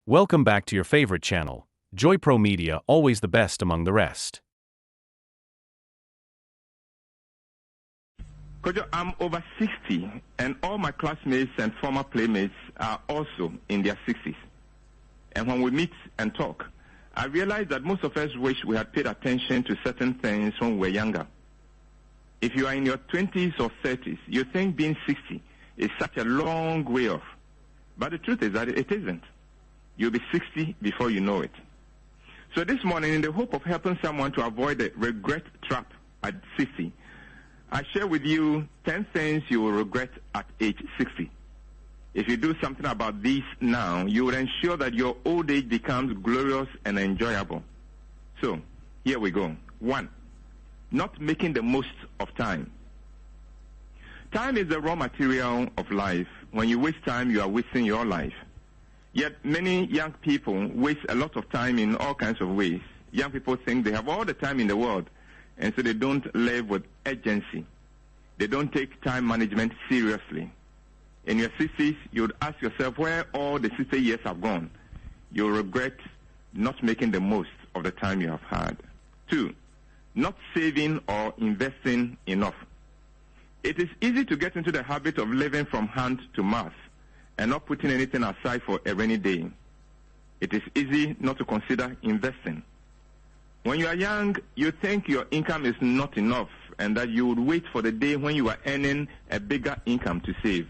Welcome back to your favorite channel, Joy Pro Media, always the best among the rest. Kojo, I'm over 60, and all my classmates and former playmates are also in their 60s. And when we meet and talk, I realize that most of us wish we had paid attention to certain things when we were younger. If you are in your 20s or 30s, you think being 60 is such a long way off. But the truth is that it isn't. You'll be 60 before you know it. So this morning, in the hope of helping someone to avoid the regret trap at 60, I share with you 10 things you will regret at age 60. If you do something about these now, you will ensure that your old age becomes glorious and enjoyable. So, here we go. 1, not making the most of time. Time is the raw material of life. When you waste time, you are wasting your life. Yet many young people waste a lot of time in all kinds of ways. Young people think they have all the time in the world, and so they don't live with urgency. They don't take time management seriously. In your 60s, you would ask yourself where all the 60 years have gone. You'll regret not making the most of the time you have had. 2, not saving or investing enough. It is easy to get into the habit of living from hand to mouth and not putting anything aside for a rainy day. It is easy not to consider investing. When you are young, you think your income is not enough and that you would wait for the day when you are earning a bigger income to save.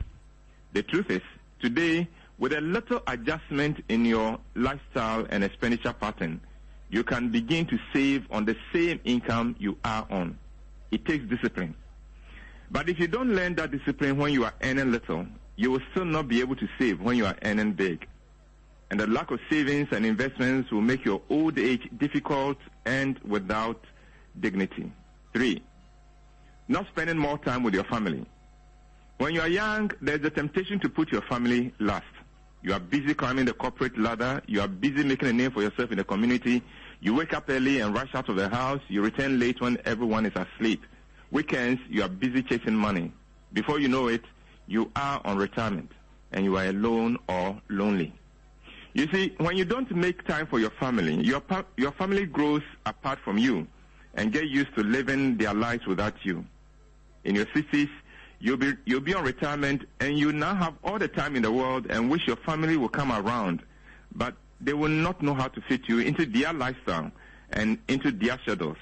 The truth is, today, with a little adjustment in your lifestyle and expenditure pattern, you can begin to save on the same income you are on. It takes discipline. But if you don't learn that discipline when you are earning little, you will still not be able to save when you are earning big. And the lack of savings and investments will make your old age difficult and without dignity. 3, not spending more time with your family. When you are young, there's a temptation to put your family last. You are busy climbing the corporate ladder. You are busy making a name for yourself in the community. You wake up early and rush out of the house. You return late when everyone is asleep. Weekends, you are busy chasing money. Before you know it, you are on retirement, and you are alone or lonely. You see, when you don't make time for your family, your family grows apart from you and get used to living their lives without you. In your 60s, you'll be on retirement, and you now have all the time in the world and wish your family will come around, but they will not know how to fit you into their lifestyle and into their schedules,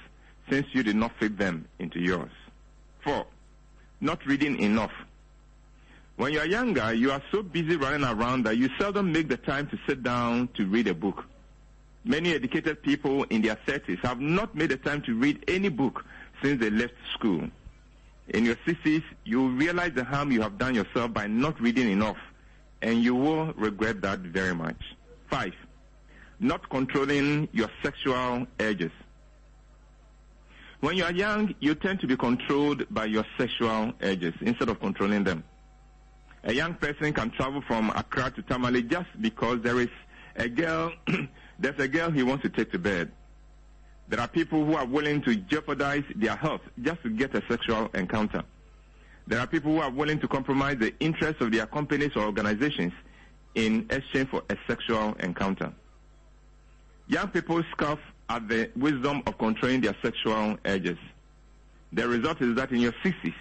since you did not fit them into yours. 4, not reading enough. When you are younger, you are so busy running around that you seldom make the time to sit down to read a book. Many educated people in their 30s have not made the time to read any book since they left school. In your 60s, you will realize the harm you have done yourself by not reading enough, and you will regret that very much. 5, not controlling your sexual urges. When you are young, you tend to be controlled by your sexual urges instead of controlling them. A young person can travel from Accra to Tamale just because there's a girl he wants to take to bed. There are people who are willing to jeopardize their health just to get a sexual encounter. There are people who are willing to compromise the interests of their companies or organizations in exchange for a sexual encounter. Young people scoff at the wisdom of controlling their sexual urges. The result is that in your 60s,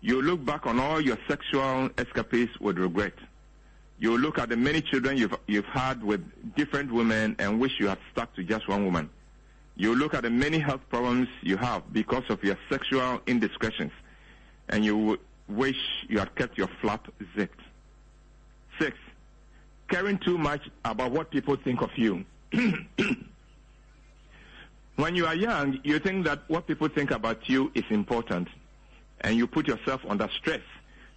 you look back on all your sexual escapades with regret. You look at the many children you've had with different women and wish you had stuck to just one woman. You look at the many health problems you have because of your sexual indiscretions, and you wish you had kept your flat zipped. 6, caring too much about what people think of you. When you are young, you think that what people think about you is important, and you put yourself under stress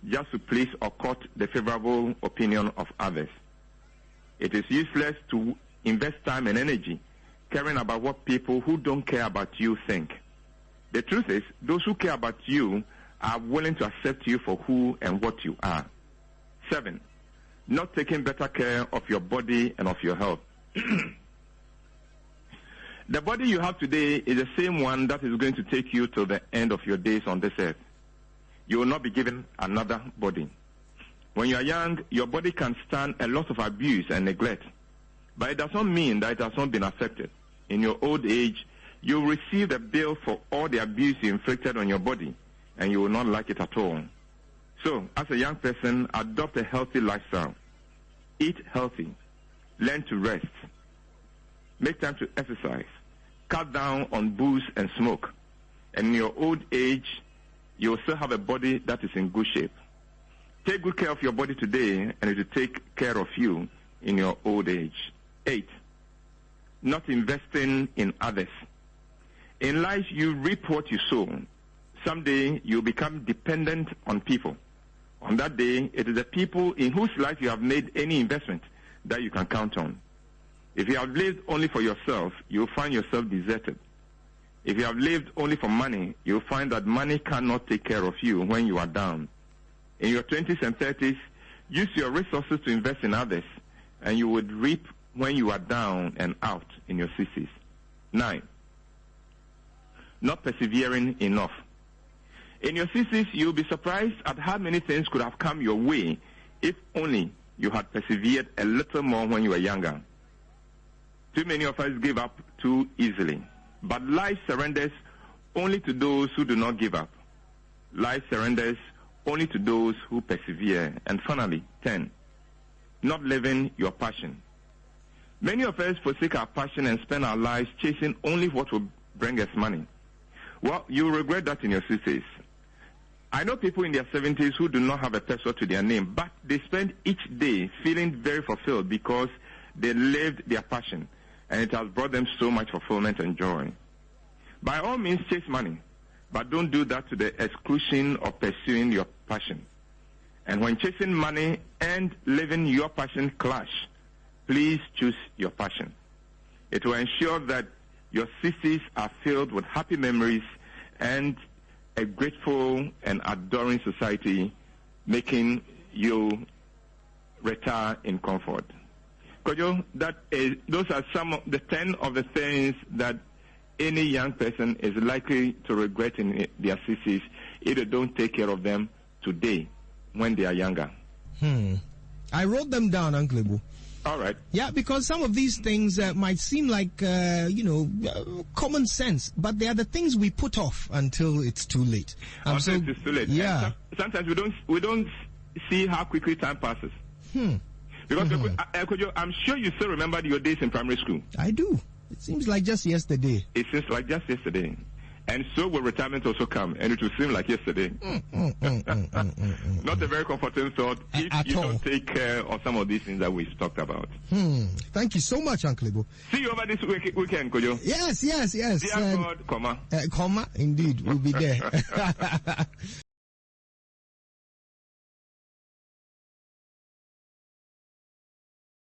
just to please or court the favorable opinion of others. It is useless to invest time and energy caring about what people who don't care about you think. The truth is, those who care about you are willing to accept you for who and what you are. 7, not taking better care of your body and of your health. The body you have today is the same one that is going to take you to the end of your days on this earth. You will not be given another body. When you are young, your body can stand a lot of abuse and neglect. But it does not mean that it has not been affected. In your old age, you will receive a bill for all the abuse you inflicted on your body, and you will not like it at all. So, as a young person, adopt a healthy lifestyle. Eat healthy. Learn to rest. Make time to exercise. Cut down on booze and smoke. And in your old age, you will still have a body that is in good shape. Take good care of your body today, and it will take care of you in your old age. 8. Not investing in others. In life, you reap what you sow. Someday, you become dependent on people. On that day, it is the people in whose life you have made any investment that you can count on. If you have lived only for yourself, you'll find yourself deserted. If you have lived only for money, you'll find that money cannot take care of you when you are down. In your 20s and 30s, use your resources to invest in others, and you would reap when you are down and out in your 60s. 9. Not persevering enough. In your 60s, you'll be surprised at how many things could have come your way if only you had persevered a little more when you were younger. Too many of us give up too easily. But life surrenders only to those who do not give up. Life surrenders only to those who persevere. And finally, 10. Not living your passion. Many of us forsake our passion and spend our lives chasing only what will bring us money. Well, you will regret that in your 60s. I know people in their 70s who do not have a peso to their name, but they spend each day feeling very fulfilled because they lived their passion, and it has brought them so much fulfillment and joy. By all means, chase money, but don't do that to the exclusion of pursuing your passion. And when chasing money and living your passion clash, please choose your passion. It will ensure that your 60s are filled with happy memories and a grateful and adoring society, making you retire in comfort. Kojo, those are some of the 10 of the things that any young person is likely to regret in their 60s if they don't take care of them today when they are younger. I wrote them down, Uncle Ibu. All right. Yeah, because some of these things might seem like, common sense, but they are the things we put off until it's too late. Until it's too late. Yeah. Sometimes we don't see how quickly time passes. Because I'm sure you still remember your days in primary school. I do. It seems like just yesterday. It seems like just yesterday. And so will retirement also come, and it will seem like yesterday. Not a very comforting thought if you don't take care of some of these things that we've talked about. Thank you so much, Uncle Ibu. See you over this weekend, Kojo. Yes. Dear God, comma. Comma, indeed, we'll be there.